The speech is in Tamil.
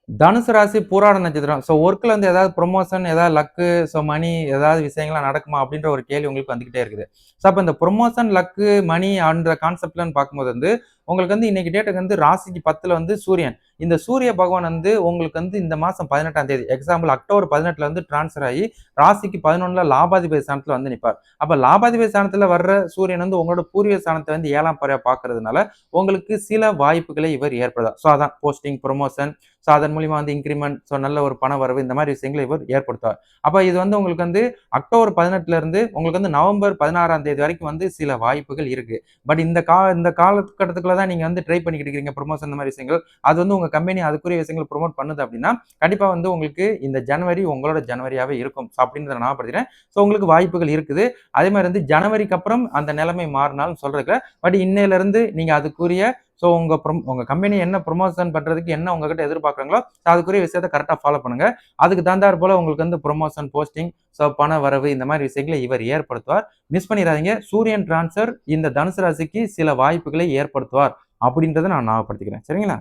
தனுசு ராசி பூராட நட்சத்திரம். ஸோ ஒர்க்ல வந்து ஏதாவது ப்ரொமோஷன், ஏதாவது லக்கு, ஸோ மணி ஏதாவது விஷயங்கள்லாம் நடக்குமா? அப்படின்ற ஒரு கேள்வி உங்களுக்கு வந்துகிட்டே இருக்குது. ஸோ அப்ப இந்த ப்ரொமோஷன், லக்கு, மணி அந்த கான்செப்ட்லன்னு பார்க்கும்போது வந்து, உங்களுக்கு வந்து இன்னைக்கு டேட்டுக்கு வந்து ராசிக்கு 10ல வந்து சூரியன். இந்த சூரிய பகவான் வந்து உங்களுக்கு வந்து இந்த மாசம் 18ஆம் தேதி, எக்ஸாம்பிள் அக்டோபர் 18ல வந்து ட்ரான்ஸ்ஃபர் ஆகி, ராசிக்கு 11ல லாபாதிபதி ஸ்தானத்துல வந்து நிப்பார். அப்ப லாபாதிபதி ஸ்தானத்துல வர்ற சூரியன் வந்து உங்களோட பூர்வீக ஸ்தானத்த வந்து 7ஆம் பார்வையா பார்க்கறதுனால, உங்களுக்கு சில வாய்ப்புகளை இவர் ஏற்படுத்தும். ஸோ அதான் போஸ்டிங், ப்ரொமோஷன், ஸோ அதன் மூலியமா வந்து இன்கிரிமெண்ட், ஸோ நல்ல ஒரு பண வரவு இந்த மாதிரி விஷயங்களை இவர் ஏற்படுத்துவார். அப்ப இது வந்து உங்களுக்கு வந்து அக்டோபர் 18ல இருந்து உங்களுக்கு வந்து நவம்பர் 16ஆம் தேதி வரைக்கும் வந்து சில வாய்ப்புகள் இருக்கு. பட் இந்த காலகட்டத்துக்குள்ள தான் நீங்க வந்து ட்ரை பண்ணிக்கிட்டு இருக்கீங்க ப்ரொமோஷன் இந்த மாதிரி விஷயங்கள். அது வந்து உங்க கம்பெனி அதுக்குரிய விஷயங்கள் ப்ரொமோட் பண்ணுது அப்படின்னா, கண்டிப்பா வந்து உங்களுக்கு இந்த ஜனவரி உங்களோட ஜனவரியாவே இருக்கும். ஸோ அப்படின்றத ஞாபகப்படுத்துறேன். ஸோ உங்களுக்கு வாய்ப்புகள் இருக்குது. அதே மாதிரி வந்து ஜனவரிக்கு அப்புறம் அந்த நிலைமை மாறினாலும் சொல்றதுக்கு, பட் இன்னையில இருந்து நீங்க அதுக்குரிய ஸோ உங்க கம்பெனி என்ன ப்ரொமோஷன் பண்றதுக்கு என்ன உங்ககிட்ட எதிர்பார்க்குறாங்களோ, அதுக்குரிய விஷயத்த கரெக்ட்டா ஃபாலோ பண்ணுங்க. அதுக்கு தகுந்தாற் போல உங்களுக்கு வந்து ப்ரொமோஷன், போஸ்டிங், ஸோ பண வரவு இந்த மாதிரி விஷயங்களை இவர் ஏற்படுத்துவார். மிஸ் பண்ணிறாதீங்க. சூரியன் டிரான்ஸ்ஃபர் இந்த தனுசு ராசிக்கு சில வாய்ப்புகளை ஏற்படுத்துவார். அப்படின்றத நான் ஞாபகப்படுத்திக்கிறேன். சரிங்களா?